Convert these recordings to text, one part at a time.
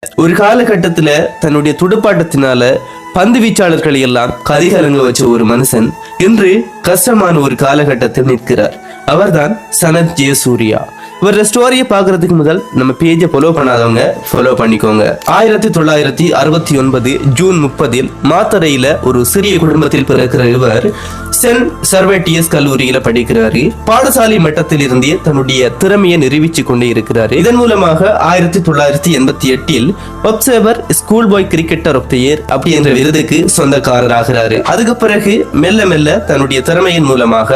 ஒரு காலகட்டத்துல தன்னுடைய துடுப்பாட்டத்தினால பந்து வீச்சாளர்களை எல்லாம் கதிகலங்க வச்ச ஒரு மனுஷன் இன்று கஷ்டமான ஒரு காலகட்டத்தில் நிற்கிறார். அவர்தான் சனத் ஜெயசூர்யா. இவரோட ஸ்டோரியை பாக்குறதுக்கு முதல் நம்ம பேஜை ஃபாலோ பண்ணாதவங்க ஃபாலோ பண்ணிக்கோங்க. 1969 ஜூன் 30 மாத்தறையில ஒரு சிறிய குடும்பத்தில் பிறக்கிற இவர் சென்ட் சர்வேட்டியஸ் கல்லூரியில படிக்கிறாரு. பாடசாலை மட்டத்தில் இருந்தே தன்னுடைய திறமையை நிரூபிச்சு கொண்டே இருக்கிறாரு. இதன் மூலமாக 1988 observer school boy cricketer of the year அப்படி என்ற விருதுக்கு சொந்தக்காரராகிறாரு. அதுக்கு பிறகு மெல்ல மெல்ல தன்னுடைய திறமையின் மூலமாக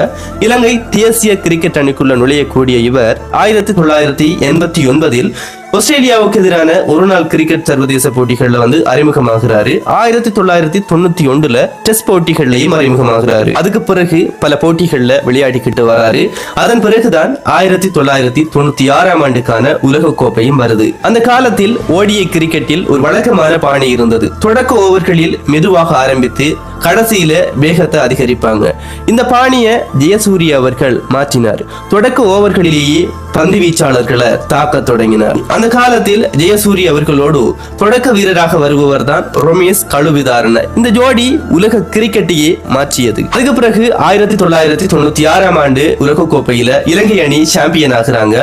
இலங்கை தேசிய கிரிக்கெட் அணிக்குள்ள நுழையக்கூடிய இவர் 1989 ஆஸ்திரேலியாவுக்கு எதிரான ஒரு நாள் கிரிக்கெட் சர்வதேச போட்டிகள்ல அறிமுகமாகிறாரு. 1991 டெஸ்ட் போட்டிகள்லயும் அறிமுகமாகிறாரு. அதுக்கு பிறகு பல போட்டிகள்ல விளையாடிக்கிட்டு வராரு. அதன் பிறகுதான் 1996 ஆண்டுக்கான உலக கோப்பையும் வருது. அந்த காலத்தில் ஓடிஐ கிரிக்கெட்டில் ஒரு வழக்கமான பாணி இருந்தது. தொடக்க ஓவர்களில் மெதுவாக ஆரம்பித்து கடைசியில வேகத்தை அதிகரிப்பாங்க. இந்த பாணியை ஜெயசூர்யா அவர்கள் மாற்றினார். தொடக்க ஓவர்களிலேயே பந்து வீச்சாளர்களை தாக்க தொடங்கினார். அந்த காலத்தில் ஜெயசூர்யா அவர்களோடு தொடக்க வீரராக வருபவர் தான் ரமேஷ் கழுவிதாரண. இந்த ஜோடி உலக கிரிக்கெட்டையே மாற்றியது. அதுக்கு பிறகு 1996 ஆண்டு உலக கோப்பையில இலங்கை அணி சாம்பியன் ஆகிறாங்க.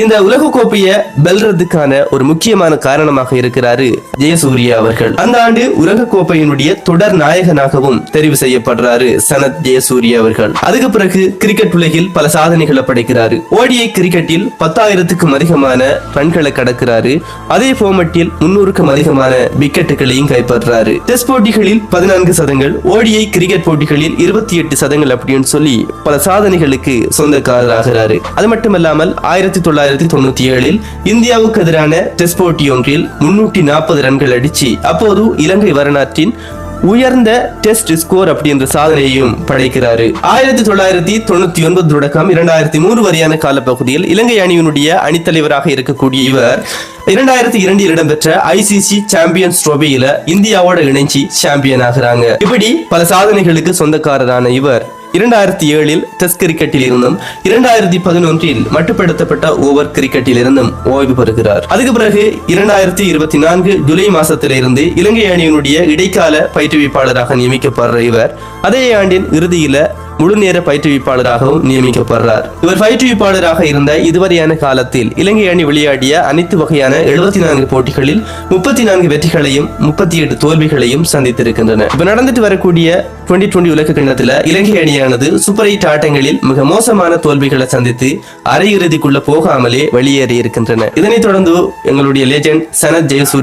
இந்த உலக கோப்பையை வெல்றதுக்கான ஒரு முக்கியமான காரணமாக இருக்கிறாரு ஜெயசூர்யா அவர்கள். அந்த ஆண்டு உலக கோப்பையினுடைய தொடர் நாயகனாகவும் தெரிவு செய்யப்படுறாரு சனத் ஜெயசூர்யா அவர்கள். அதுக்கு பிறகு கிரிக்கெட் உலகில் பல சாதனைகளை படைக்கிறாரு. ஓடிஐ கிரிக்கெட்டில் 10,000க்கும் அதிகமான ரன்களை கடக்கிறாரு. அதே ஃபார்மட்டில் 300க்கும் அதிகமான விக்கெட்டுகளையும் கைப்பற்றாரு. டெஸ்ட் போட்டிகளில் 14 சதங்கள், ஓடிஐ கிரிக்கெட் போட்டிகளில் 28 சதங்கள் அப்படின்னு சொல்லி பல சாதனைகளுக்கு சொந்தக்காரராகிறாரு. அது மட்டுமல்லாமல் 1997 இந்தியாவுக்கு எதிரான டெஸ்ட் போட்டி ஒன்றில் 340 ரன்கள் அடிச்சு அப்போது இலங்கை வரலாற்றின் உயர்ந்த டெஸ்ட் ஸ்கோர் அப்படின்ற சாதனையையும் படைக்கிறாரு. 1999 தொடக்கம் 2003 வரையான காலப்பகுதியில் இலங்கை அணியினுடைய அணித்தலைவராக இருக்கக்கூடிய இவர் 2002 இடம்பெற்ற ஐசிசி சாம்பியன்ஸ் ட்ரோபியில இந்தியாவோட இணைஞ்சி சாம்பியன் ஆகிறாங்க. இப்படி பல சாதனைகளுக்கு சொந்தக்காரரான இவர் 2007 டெஸ்ட் கிரிக்கெட்டில் இருந்தும் 2011 மட்டுப்படுத்தப்பட்ட ஓவர் கிரிக்கெட்டில் இருந்தும் ஓய்வு பெறுகிறார். அதுக்கு பிறகு 2024 ஜூலை மாசத்திலிருந்து இலங்கை அணியினுடைய இடைக்கால பயிற்றுவிப்பாளராக நியமிக்கப்படுற இவர் அதே ஆண்டின் இறுதியில முழு நேர பயிற்றுவிப்பாளராகவும் நியமிக்கப்படுறார். இவர் பயிற்றுவிப்பாளராக இருந்த இதுவரையான காலத்தில் இலங்கை அணி விளையாடிய அனைத்து வகையான 74 போட்டிகளில் 34 வெற்றிகளையும் 38 தோல்விகளையும் சந்தித்திருக்கின்றன. இப்ப நடந்துட்டு வரக்கூடிய 2020 உலக கிண்ணத்துல இலங்கை அணியானது சூப்பர் 8 ஆட்டங்களில் மிக மோசமான தோல்விகளை சந்தித்து அரையிறுதிக்குள்ள போகாமலே வெளியேறி இருக்கின்றன. இதனைத் தொடர்ந்து எங்களுடைய லெஜெண்ட் சனத் ஜெயசூர்யா